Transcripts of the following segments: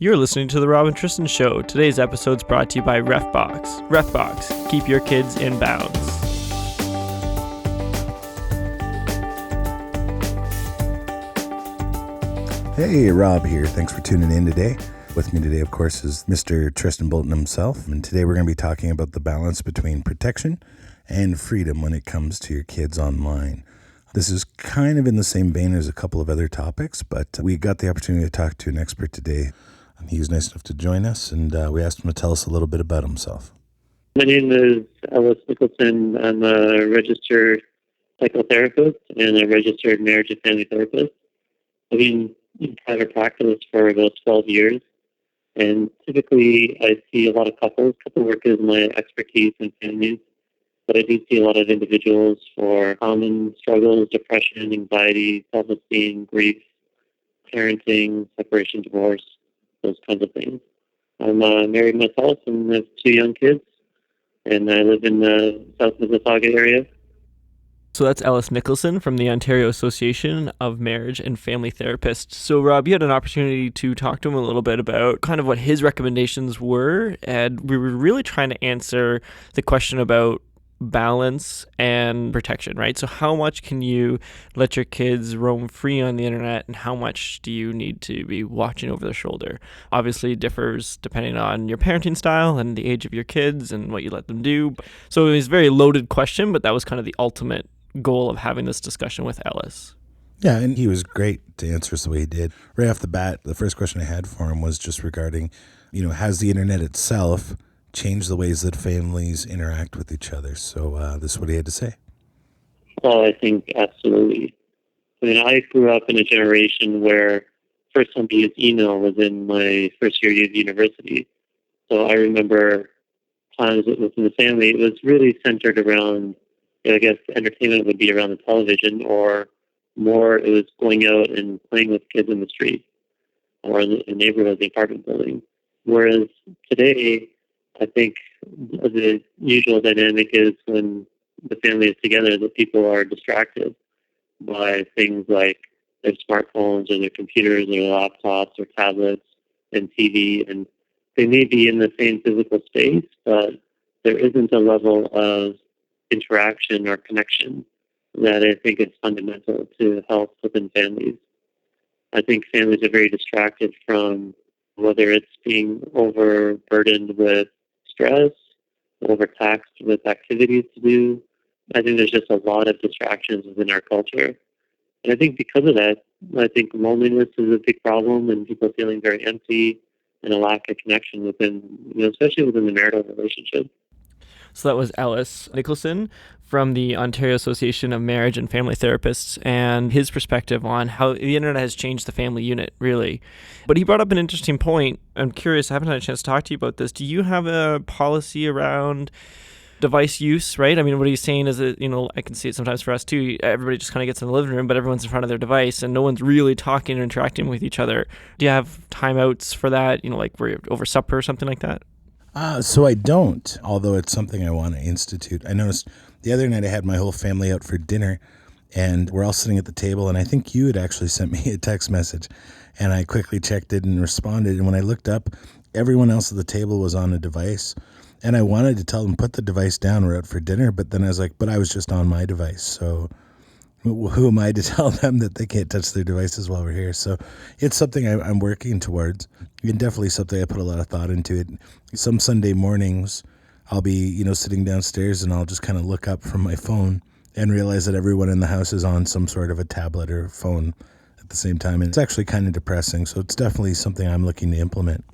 You're listening to The Rob and Tristan Show. Today's episode's brought to you by Refbox. Refbox, keep your kids in bounds. Hey, Rob here. Thanks for tuning in today. With me today, of course, is Mr. Tristan Bolton himself. And today we're going to be talking about the balance between protection and freedom when it comes to your kids online. This is kind of in the same vein as a couple of other topics, but we got the opportunity to talk to an expert today. He was nice enough to join us, and we asked him to tell us a little bit about himself. My name is Ellis Nicolson. I'm a registered psychotherapist and a registered marriage and family therapist. I've been in private practice for about 12 years, and typically I see a lot of couples. Couple work is my expertise in families, but I do see a lot of individuals for common struggles, depression, anxiety, self-esteem, grief, parenting, separation, divorce, those kinds of things. I'm married myself and have 2 young kids, and I live in the South Mississauga area. So that's Ellis Nicolson from the Ontario Association of Marriage and Family Therapists. So Rob, you had an opportunity to talk to him a little bit about kind of what his recommendations were, and we were really trying to answer the question about balance and protection, right? So how much can you let your kids roam free on the internet, and how much do you need to be watching over their shoulder? Obviously it differs depending on your parenting style and the age of your kids and what you let them do. So it was a very loaded question, but that was kind of the ultimate goal of having this discussion with Ellis. Yeah, and he was great to answer us the way he did. Right off the bat, the first question I had for him was just regarding, has the internet itself change the ways that families interact with each other? So this is what he had to say. Well, I think absolutely. I grew up in a generation where first time to use email was in my first year of university. So I remember times within the family, it was really centered around, I guess entertainment would be around the television, or more it was going out and playing with kids in the street or in the neighborhood, the apartment building. Whereas today, I think the usual dynamic is when the family is together that people are distracted by things like their smartphones or their computers or their laptops or tablets and TV. And they may be in the same physical space, but there isn't a level of interaction or connection that I think is fundamental to health within families. I think families are very distracted from whether it's being overburdened with stress, overtaxed with activities to do. I think there's just a lot of distractions within our culture. And I think because of that, I think loneliness is a big problem, and people feeling very empty and a lack of connection within, especially within the marital relationship. So that was Ellis Nicolson from the Ontario Association of Marriage and Family Therapists, and his perspective on how the internet has changed the family unit, really. But he brought up an interesting point. I'm curious, I haven't had a chance to talk to you about this. Do you have a policy around device use, right? I mean, what he's saying is that, I can see it sometimes for us too. Everybody just kind of gets in the living room, but everyone's in front of their device and no one's really talking or interacting with each other. Do you have timeouts for that, like where you're over supper or something like that? So I don't, although it's something I want to institute. I noticed the other night I had my whole family out for dinner, and we're all sitting at the table, and I think you had actually sent me a text message, and I quickly checked it and responded, and when I looked up, everyone else at the table was on a device, and I wanted to tell them, put the device down, we're out for dinner, but then I was like, but I was just on my device, so who am I to tell them that they can't touch their devices while we're here? So it's something I'm working towards, and definitely something I put a lot of thought into it. Some Sunday mornings, I'll be, sitting downstairs and I'll just kind of look up from my phone and realize that everyone in the house is on some sort of a tablet or phone at the same time. And it's actually kind of depressing. So it's definitely something I'm looking to implement.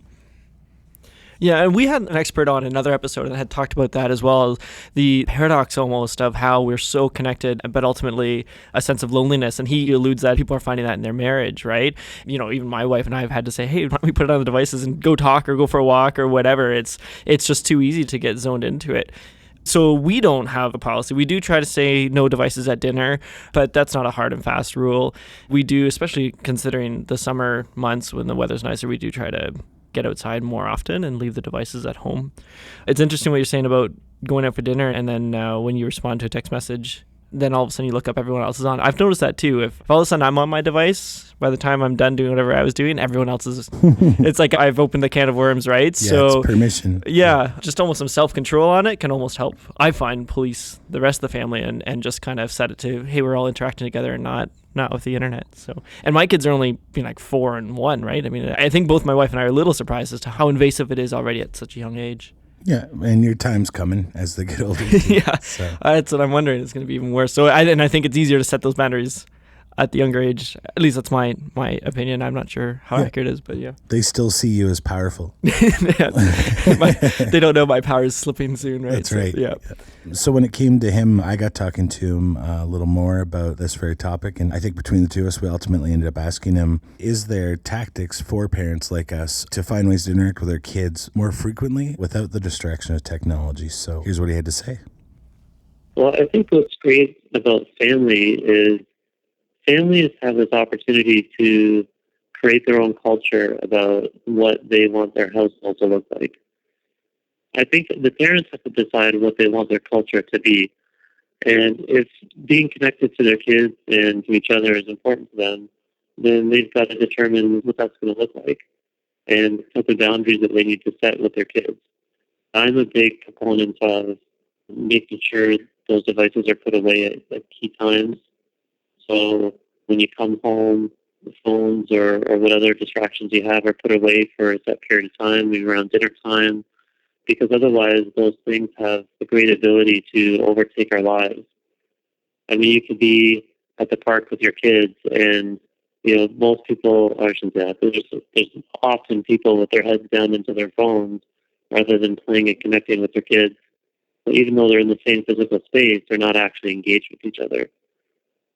Yeah, and we had an expert on another episode that had talked about that as well, the paradox almost of how we're so connected, but ultimately a sense of loneliness. And he alludes that people are finding that in their marriage, right? Even my wife and I have had to say, hey, why don't we put it on the devices and go talk or go for a walk or whatever. It's just too easy to get zoned into it. So we don't have a policy. We do try to say no devices at dinner, but that's not a hard and fast rule. We do, especially considering the summer months when the weather's nicer, we do try to get outside more often and leave the devices at home. It's interesting what you're saying about going out for dinner and then when you respond to a text message, then all of a sudden you look up, everyone else is on. I've noticed that too. If all of a sudden I'm on my device, by the time I'm done doing whatever I was doing, everyone else is. It's like I've opened the can of worms, right? Yeah, So it's permission. yeah, just almost some self-control on it can almost help, I find, police the rest of the family and just kind of set it to, hey, we're all interacting together and not with the internet. So, and my kids are only being like 4 and 1, right? I mean, I think both my wife and I are a little surprised as to how invasive it is already at such a young age. Yeah, and your time's coming as they get older. Too, yeah, so. That's what I'm wondering. It's going to be even worse. So, I think it's easier to set those boundaries at the younger age. At least that's my opinion. I'm not sure how accurate it is, but yeah. They still see you as powerful. They don't know my power is slipping soon, right? That's right. So, yeah. So when it came to him, I got talking to him a little more about this very topic, and I think between the two of us, we ultimately ended up asking him, is there tactics for parents like us to find ways to interact with their kids more frequently without the distraction of technology? So here's what he had to say. Well, I think what's great about family is families have this opportunity to create their own culture about what they want their household to look like. I think the parents have to decide what they want their culture to be. And if being connected to their kids and to each other is important to them, then they've got to determine what that's going to look like and set the boundaries that they need to set with their kids. I'm a big proponent of making sure those devices are put away at key times. So when you come home, the phones or what other distractions you have are put away for a set period of time, maybe around dinner time, because otherwise those things have a great ability to overtake our lives. I mean, you could be at the park with your kids and, most people, I shouldn't say that, there's often people with their heads down into their phones rather than playing and connecting with their kids. So even though they're in the same physical space, they're not actually engaged with each other.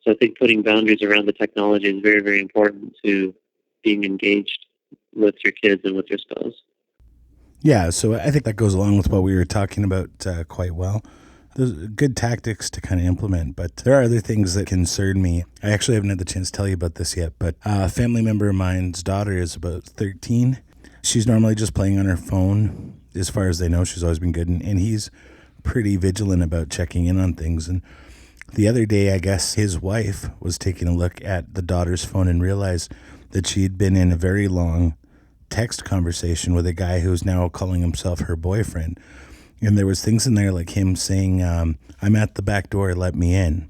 So I think putting boundaries around the technology is very, very important to being engaged with your kids and with your spouse. Yeah, so I think that goes along with what we were talking about quite well. There's good tactics to kind of implement, but there are other things that concern me. I actually haven't had the chance to tell you about this yet, but a family member of mine's daughter is about 13. She's normally just playing on her phone. As far as they know, she's always been good, and he's pretty vigilant about checking in on things. And the other day, I guess his wife was taking a look at the daughter's phone and realized that she'd been in a very long text conversation with a guy who's now calling himself her boyfriend. And there was things in there like him saying, I'm at the back door, let me in,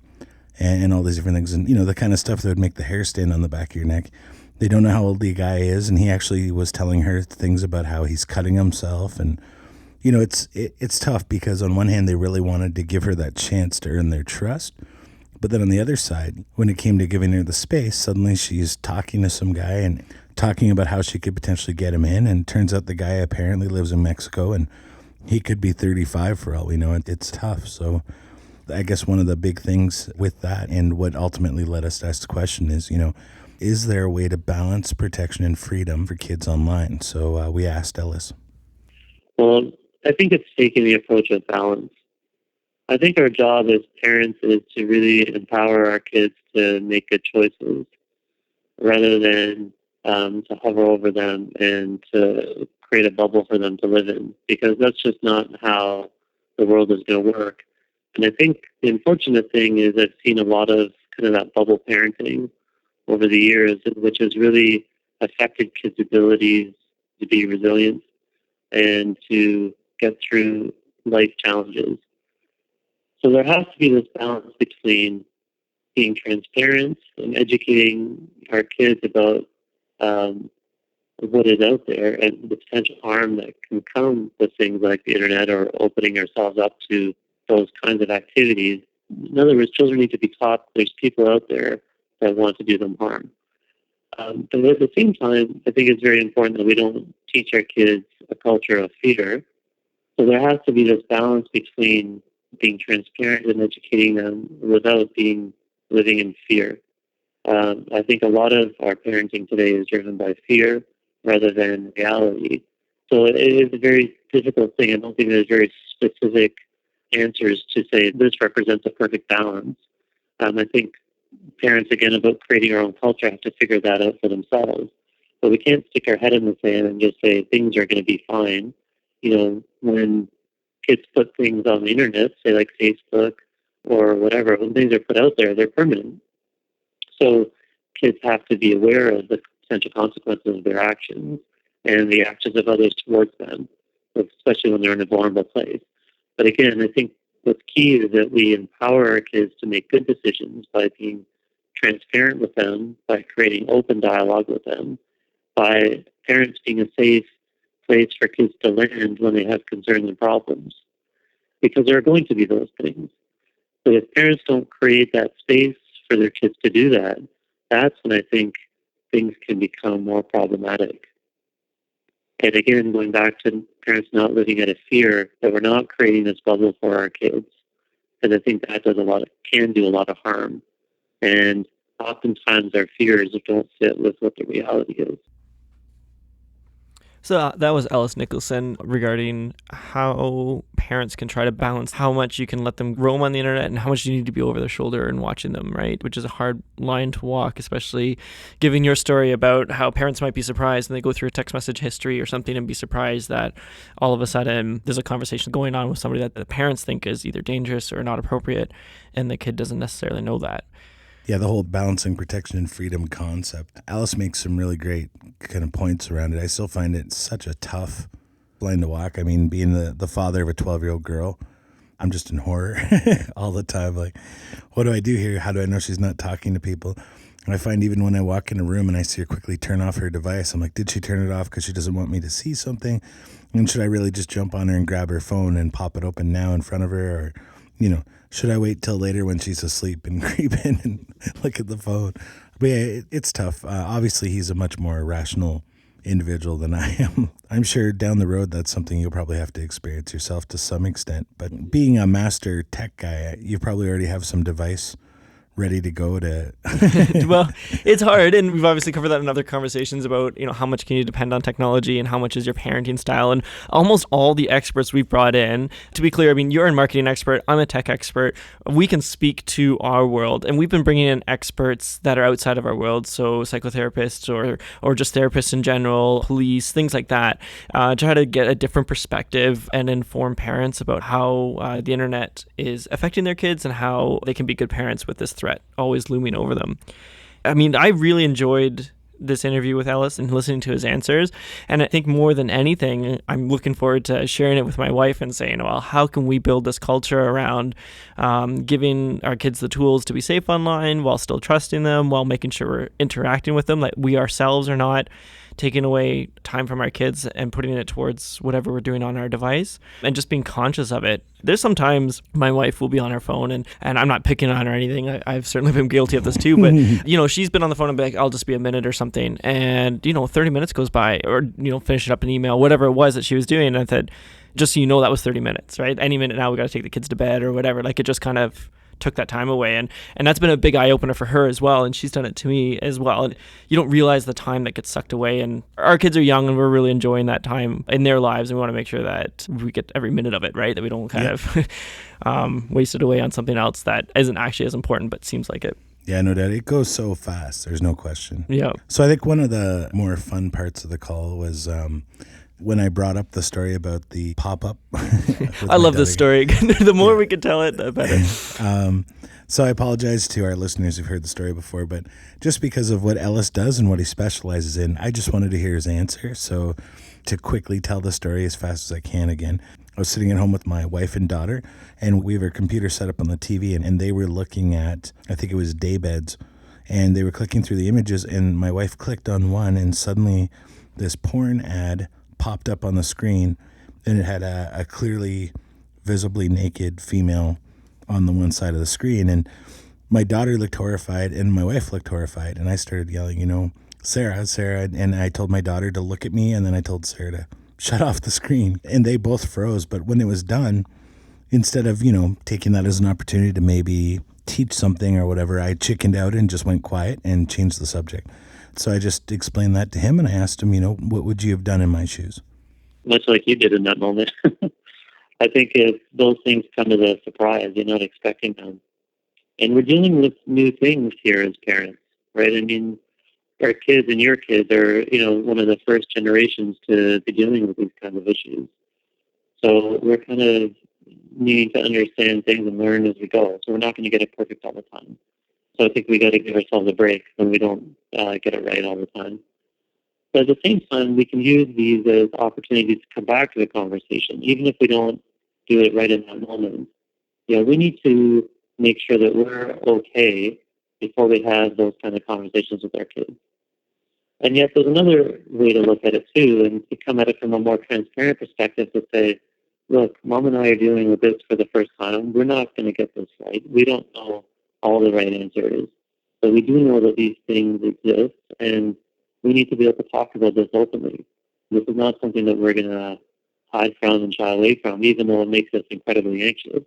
and all these different things. And, the kind of stuff that would make the hair stand on the back of your neck. They don't know how old the guy is, and he actually was telling her things about how he's cutting himself. And, it's tough because on one hand, they really wanted to give her that chance to earn their trust. But then on the other side, when it came to giving her the space, suddenly she's talking to some guy and talking about how she could potentially get him in. And turns out the guy apparently lives in Mexico, and he could be 35 for all we know. It's tough. So I guess one of the big things with that and what ultimately led us to ask the question is there a way to balance protection and freedom for kids online? So we asked Ellis. Well, I think it's taking the approach of balance. I think our job as parents is to really empower our kids to make good choices rather than to hover over them and to create a bubble for them to live in, because that's just not how the world is going to work. And I think the unfortunate thing is I've seen a lot of kind of that bubble parenting over the years, which has really affected kids' abilities to be resilient and to get through life challenges. So there has to be this balance between being transparent and educating our kids about what is out there and the potential harm that can come with things like the internet or opening ourselves up to those kinds of activities. In other words, children need to be taught there's people out there that want to do them harm. But at the same time, I think it's very important that we don't teach our kids a culture of fear. So there has to be this balance between being transparent and educating them without living in fear. I think a lot of our parenting today is driven by fear rather than reality. So it is a very difficult thing. I don't think there's very specific answers to say this represents a perfect balance. I think parents, again, about creating our own culture, have to figure that out for themselves. But we can't stick our head in the sand and just say things are going to be fine. When kids put things on the internet, say like Facebook or whatever, when things are put out there, they're permanent. So kids have to be aware of the potential consequences of their actions and the actions of others towards them, especially when they're in a vulnerable place. But again, I think what's key is that we empower our kids to make good decisions by being transparent with them, by creating open dialogue with them, by parents being a safe place for kids to land when they have concerns and problems. Because there are going to be those things. But if parents don't create that space for their kids to do that, that's when I think things can become more problematic. And again, going back to parents not living out of fear, that we're not creating this bubble for our kids. Because I think that can do a lot of harm. And oftentimes our fears don't fit with what the reality is. So that was Ellis Nicolson regarding how parents can try to balance how much you can let them roam on the internet and how much you need to be over their shoulder and watching them, right? Which is a hard line to walk, especially giving your story about how parents might be surprised and they go through a text message history or something and be surprised that all of a sudden there's a conversation going on with somebody that the parents think is either dangerous or not appropriate, and the kid doesn't necessarily know that. Yeah, the whole balancing protection and freedom concept. Alice makes some really great kind of points around it. I still find it such a tough line to walk. I mean, being the father of a 12-year-old girl, I'm just in horror all the time. Like, what do I do here? How do I know she's not talking to people? And I find even when I walk in a room and I see her quickly turn off her device, I'm like, did she turn it off because she doesn't want me to see something? And should I really just jump on her and grab her phone and pop it open now in front of her? Or, should I wait till later when she's asleep and creep in and look at the phone? But yeah, it's tough. Obviously, he's a much more rational individual than I am. I'm sure down the road that's something you'll probably have to experience yourself to some extent. But being a master tech guy, you probably already have some device ready to go to Well, it's hard, and we've obviously covered that in other conversations about how much can you depend on technology and how much is your parenting style, and almost all the experts we've brought in, to be clear, I mean, you're a marketing expert, I'm a tech expert, we can speak to our world, and we've been bringing in experts that are outside of our world, so psychotherapists or just therapists in general, police, things like that, try to get a different perspective and inform parents about how the internet is affecting their kids and how they can be good parents with this threat always looming over them. I mean, I really enjoyed this interview with Ellis and listening to his answers. And I think more than anything, I'm looking forward to sharing it with my wife and saying, well, how can we build this culture around giving our kids the tools to be safe online while still trusting them, while making sure we're interacting with them, like we ourselves are not taking away time from our kids and putting it towards whatever we're doing on our device, and just being conscious of it. There's sometimes my wife will be on her phone and I'm not picking on her or anything. I've certainly been guilty of this too, but she's been on the phone and be like, I'll just be a minute or something. And 30 minutes goes by, or, finish up an email, whatever it was that she was doing. And I said, just so you know, that was 30 minutes, right? Any minute now we got to take the kids to bed or whatever. Like, it just kind of took that time away, and that's been a big eye-opener for her as well, and she's done it to me as well. And you don't realize the time that gets sucked away, and our kids are young and we're really enjoying that time in their lives, and we want to make sure that we get every minute of it, right? That we don't kind of waste it away on something else that isn't actually as important but seems like it. Yeah, no doubt. It goes so fast. There's no question. Yeah. So I think one of the more fun parts of the call was when I brought up the story about the pop-up. I love this story. The more we can tell it, the better. So I apologize to our listeners who've heard the story before, but just because of what Ellis does and what he specializes in, I just wanted to hear his answer. So to quickly tell the story as fast as I can again, I was sitting at home with my wife and daughter, and we have our computer set up on the TV, and they were looking at, I think it was daybeds, and they were clicking through the images, and my wife clicked on one, and suddenly this porn ad popped up on the screen, and it had a clearly visibly naked female on the one side of the screen. And my daughter looked horrified and my wife looked horrified, and I started yelling, Sarah, and I told my daughter to look at me, and then I told Sarah to shut off the screen, and they both froze. But when it was done, instead of taking that as an opportunity to maybe teach something or whatever, I chickened out and just went quiet and changed the subject. So I just explained that to him, and I asked him, what would you have done in my shoes? Much like you did in that moment. I think if those things come as a surprise, you're not expecting them. And we're dealing with new things here as parents, right? I mean, our kids and your kids are, one of the first generations to be dealing with these kinds of issues. So we're kind of needing to understand things and learn as we go. So we're not going to get it perfect all the time. So I think we got to give ourselves a break when we don't get it right all the time. But at the same time, we can use these as opportunities to come back to the conversation, even if we don't do it right in that moment. We need to make sure that we're okay before we have those kind of conversations with our kids. And yet there's another way to look at it too, and to come at it from a more transparent perspective to say, look, Mom and I are dealing with this for the first time. We're not going to get this right. We don't know all the right answers. But we do know that these things exist, and we need to be able to talk about this openly. This is not something that we're going to hide from and shy away from, even though it makes us incredibly anxious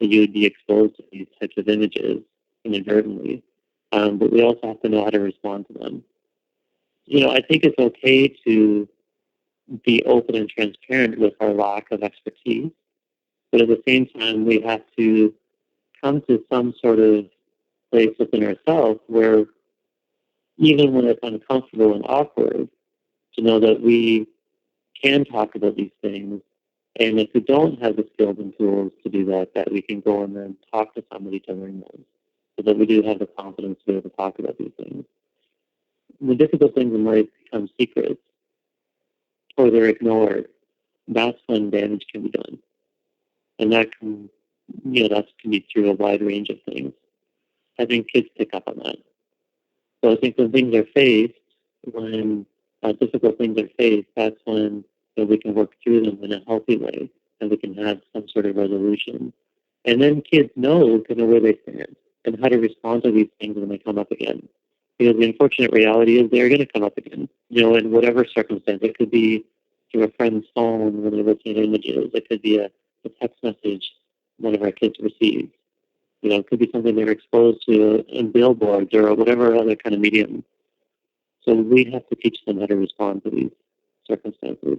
that you would be exposed to these types of images inadvertently. But we also have to know how to respond to them. I think it's okay to be open and transparent with our lack of expertise, but at the same time, we have to come to some sort of place within ourselves where, even when it's uncomfortable and awkward, to know that we can talk about these things. And if we don't have the skills and tools to do that, that we can go and then talk to somebody to learn those, so that we do have the confidence to be able to talk about these things. When difficult things in life become secrets or they're ignored, that's when damage can be done. And that can be through a wide range of things. I think kids pick up on that. So I think when things are faced, when difficult things are faced, that's when we can work through them in a healthy way, and we can have some sort of resolution. And then kids know kind of where they stand and how to respond to these things when they come up again. Because the unfortunate reality is they're going to come up again, in whatever circumstance. It could be through a friend's phone when they're looking at images. It could be a text message one of our kids receives. It could be something they're exposed to in billboards or whatever other kind of medium. So we have to teach them how to respond to these circumstances.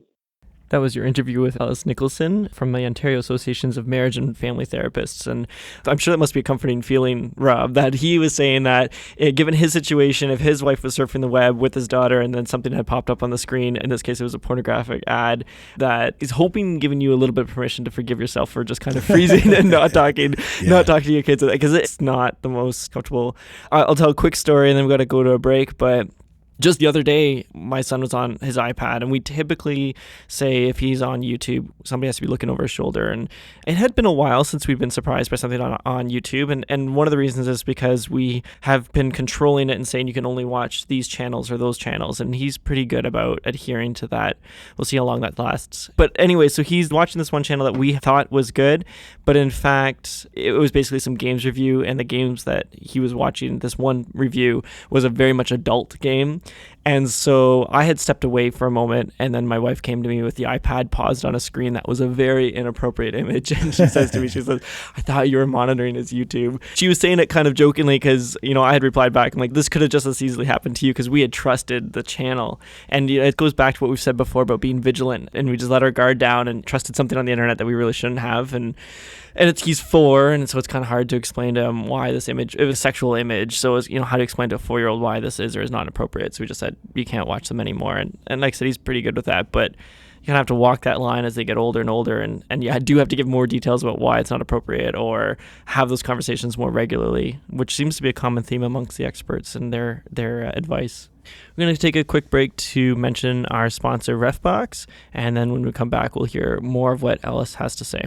That was your interview with Ellis Nicolson from the Ontario Associations of Marriage and Family Therapists. And I'm sure that must be a comforting feeling, Rob, that he was saying that given his situation, if his wife was surfing the web with his daughter and then something had popped up on the screen, in this case it was a pornographic ad, that he's hoping giving you a little bit of permission to forgive yourself for just kind of freezing and not talking to your kids, because it's not the most comfortable. I'll tell a quick story and then we've got to go to a break, but just the other day, my son was on his iPad, and we typically say if he's on YouTube, somebody has to be looking over his shoulder. And it had been a while since we've been surprised by something on YouTube. And one of the reasons is because we have been controlling it and saying you can only watch these channels or those channels. And he's pretty good about adhering to that. We'll see how long that lasts. But anyway, so he's watching this one channel that we thought was good. But in fact, it was basically some games review. And the games that he was watching, this one review, was a very much adult game. And so I had stepped away for a moment, and then my wife came to me with the iPad paused on a screen that was a very inappropriate image. And she says to me, she says, I thought you were monitoring his YouTube. She was saying it kind of jokingly because, I had replied back, I'm like, this could have just as easily happened to you because we had trusted the channel. And it goes back to what we've said before about being vigilant, and we just let our guard down and trusted something on the internet that we really shouldn't have. And he's 4, and so it's kind of hard to explain to him why this image, it was a sexual image. So it was, how to explain to a 4-year-old why this is or is not appropriate. So we just said, you can't watch them anymore. And like I said, he's pretty good with that, but you kind of have to walk that line as they get older and older. And you do have to give more details about why it's not appropriate or have those conversations more regularly, which seems to be a common theme amongst the experts and their advice. We're going to take a quick break to mention our sponsor, RefBox. And then when we come back, we'll hear more of what Ellis has to say.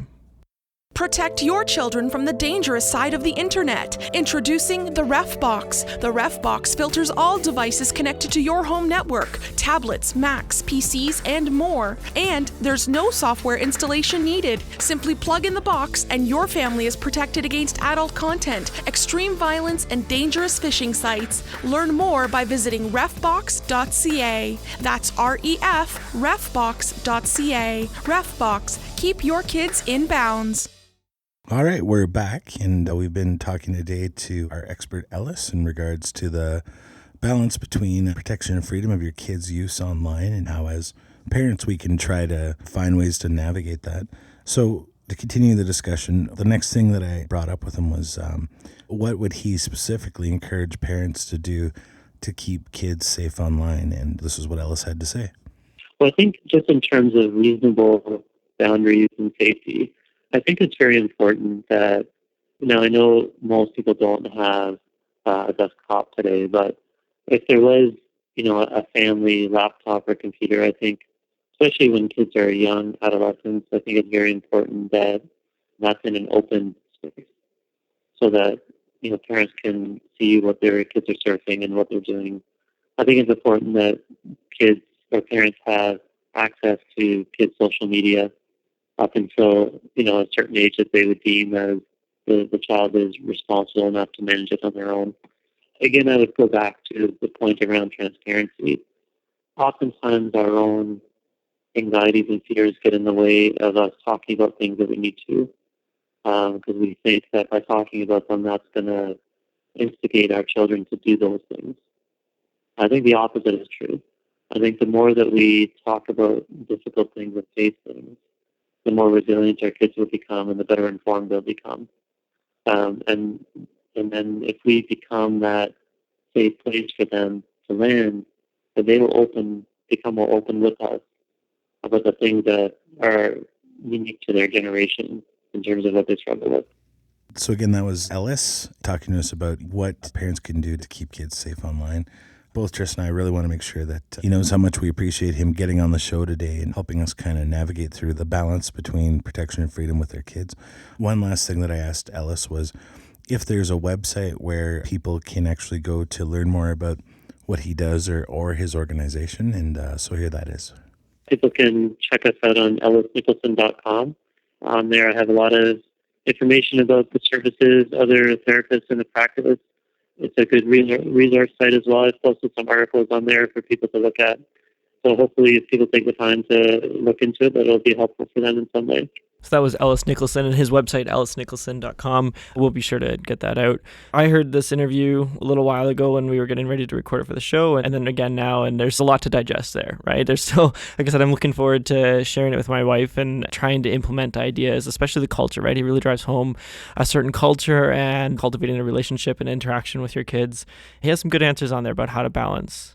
Protect your children from the dangerous side of the internet. Introducing the RefBox. The RefBox filters all devices connected to your home network, tablets, Macs, PCs, and more. And there's no software installation needed. Simply plug in the box and your family is protected against adult content, extreme violence, and dangerous phishing sites. Learn more by visiting refbox.ca. That's refbox.ca. RefBox. Keep your kids in bounds. All right, we're back, and we've been talking today to our expert Ellis in regards to the balance between protection and freedom of your kids' use online and how, as parents, we can try to find ways to navigate that. So to continue the discussion, the next thing that I brought up with him was what would he specifically encourage parents to do to keep kids safe online? And this is what Ellis had to say. Well, I think just in terms of reasonable boundaries and safety, I think it's very important that, I know most people don't have a desktop today, but if there was, a family laptop or computer, I think, especially when kids are young, adolescents, I think it's very important that that's in an open space so that, parents can see what their kids are surfing and what they're doing. I think it's important that kids or parents have access to kids' social media up until, a certain age that they would deem as the child is responsible enough to manage it on their own. Again, I would go back to the point around transparency. Oftentimes our own anxieties and fears get in the way of us talking about things that we need to, because we think that by talking about them, that's going to instigate our children to do those things. I think the opposite is true. I think the more that we talk about difficult things and face things, the more resilient our kids will become and the better informed they'll become. And then if we become that safe place for them to land, then they will become more open with us about the things that are unique to their generation in terms of what they struggle with. So again, that was Ellis talking to us about what parents can do to keep kids safe online. Both Tristan and I really want to make sure that he knows how much we appreciate him getting on the show today and helping us kind of navigate through the balance between protection and freedom with our kids. One last thing that I asked Ellis was if there's a website where people can actually go to learn more about what he does or his organization. And so here that is. People can check us out on ellisniccolson.com. On there, I have a lot of information about the services, other therapists in the practice. It's a good resource site as well. I've posted some articles on there for people to look at. So hopefully if people take the time to look into it, that it'll be helpful for them in some way. So that was Ellis Nicolson and his website, ellisniccolson.com. We'll be sure to get that out. I heard this interview a little while ago when we were getting ready to record it for the show, and then again now, and there's a lot to digest there, right? There's still, like I said, I'm looking forward to sharing it with my wife and trying to implement ideas, especially the culture, right? He really drives home a certain culture and cultivating a relationship and interaction with your kids. He has some good answers on there about how to balance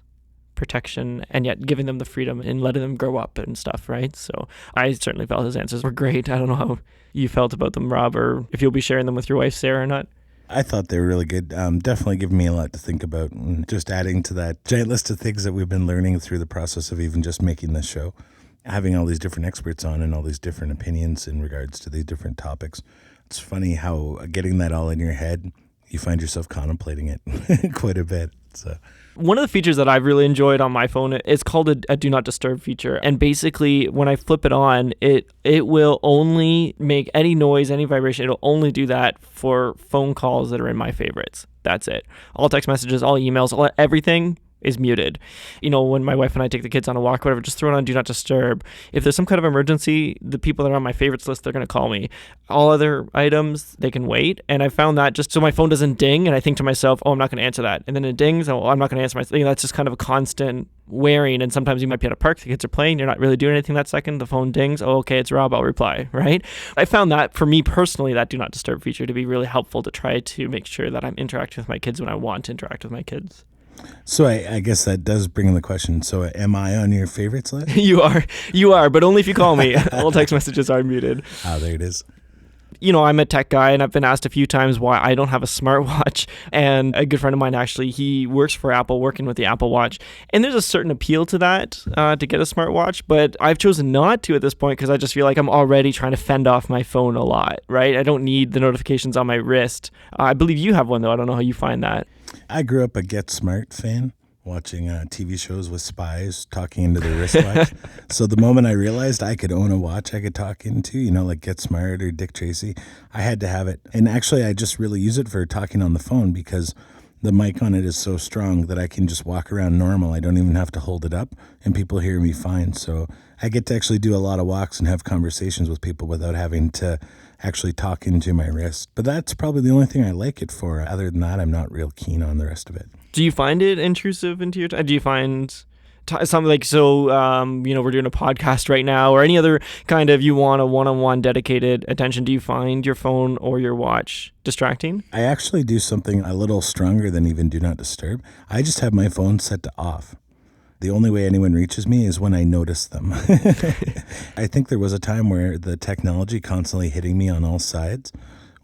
protection and yet giving them the freedom and letting them grow up and stuff, right? So I certainly felt his answers were great. I don't know how you felt about them, Rob, or if you'll be sharing them with your wife, Sarah, or not. I thought they were really good. Definitely giving me a lot to think about, and just adding to that giant list of things that we've been learning through the process of even just making this show. Having all these different experts on and all these different opinions in regards to these different topics. It's funny how getting that all in your head, you find yourself contemplating it quite a bit. So one of the features that I've really enjoyed on my phone is called a do not disturb feature. And basically when I flip it on, it will only make any noise, any vibration. It'll only do that for phone calls that are in my favorites. That's it. All text messages, all emails, everything is muted. When my wife and I take the kids on a walk, whatever, just throw it on do not disturb. If there's some kind of emergency, the people that are on my favorites list, they're going to call me. All other items, they can wait. And I found that just so my phone doesn't ding and I think to myself, oh, I'm not going to answer that. And then it dings, oh, I'm not going to answer that's just kind of a constant wearing. And sometimes you might be at a park, the kids are playing, you're not really doing anything that second, the phone dings, oh, okay, it's Rob, I'll reply, right? I found that for me personally, that do not disturb feature to be really helpful to try to make sure that I'm interacting with my kids when I want to interact with my kids. So I guess that does bring in the question. So am I on your favorites list? You are, but only if you call me. All text messages are muted. Oh, there it is. I'm a tech guy and I've been asked a few times why I don't have a smartwatch. And a good friend of mine, actually, he works for Apple, working with the Apple Watch. And there's a certain appeal to that, to get a smartwatch. But I've chosen not to at this point because I just feel like I'm already trying to fend off my phone a lot, right? I don't need the notifications on my wrist. I believe you have one, though. I don't know how you find that. I grew up a Get Smart fan, watching TV shows with spies talking into their wristwatch. So the moment I realized I could own a watch I could talk into, like Get Smart or Dick Tracy, I had to have it. And actually, I just really use it for talking on the phone because the mic on it is so strong that I can just walk around normal. I don't even have to hold it up and people hear me fine. So I get to actually do a lot of walks and have conversations with people without having to actually talk into my wrist. But that's probably the only thing I like it for. Other than that, I'm not real keen on the rest of it. Do you find it intrusive into your time? Do you find something like, we're doing a podcast right now or any other kind of, you want a one-on-one dedicated attention. Do you find your phone or your watch distracting? I actually do something a little stronger than even do not disturb. I just have my phone set to off. The only way anyone reaches me is when I notice them. I think there was a time where the technology constantly hitting me on all sides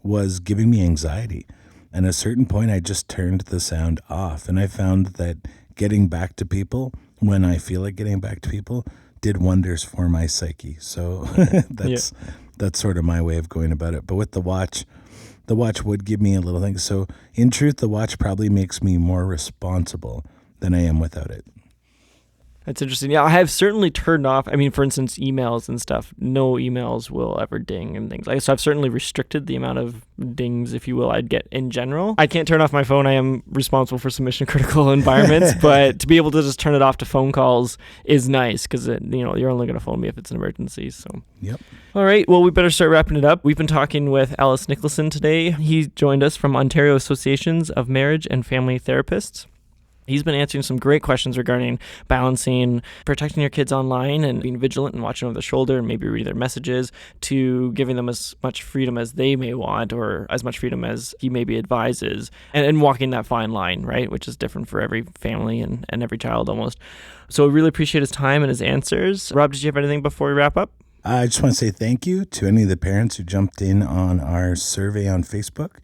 was giving me anxiety. And at a certain point, I just turned the sound off. And I found that getting back to people when I feel like getting back to people did wonders for my psyche. So that's sort of my way of going about it. But with the watch would give me a little thing. So in truth, the watch probably makes me more responsible than I am without it. That's interesting. Yeah, I have certainly turned off, I mean, for instance, emails and stuff. No emails will ever ding and things. So I've certainly restricted the amount of dings, if you will, I'd get in general. I can't turn off my phone. I am responsible for some mission critical environments, but to be able to just turn it off to phone calls is nice because, you're only going to phone me if it's an emergency. So. Yep. All right. Well, we better start wrapping it up. We've been talking with Ellis Nicolson today. He joined us from Ontario Associations of Marriage and Family Therapists. He's been answering some great questions regarding balancing protecting your kids online and being vigilant and watching over the shoulder and maybe reading their messages to giving them as much freedom as they may want or as much freedom as he maybe advises and walking that fine line, right, which is different for every family and every child almost. So we really appreciate his time and his answers. Rob, did you have anything before we wrap up? I just want to say thank you to any of the parents who jumped in on our survey on Facebook.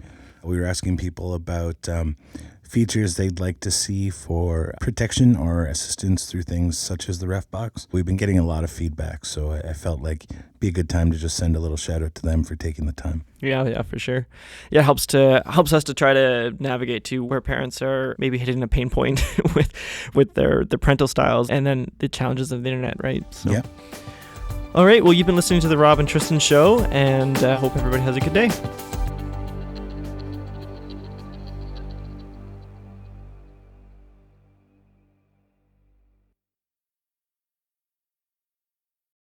We were asking people about features they'd like to see for protection or assistance through things such as the Ref Box. We've been getting a lot of feedback, so I felt like it'd be a good time to just send a little shout out to them for taking the time. Yeah, for sure. Yeah, it helps us to try to navigate to where parents are maybe hitting a pain point with their parental styles and then the challenges of the internet, right? So. Yeah. All right, well, you've been listening to the Rob and Tristan Show, and I hope everybody has a good day.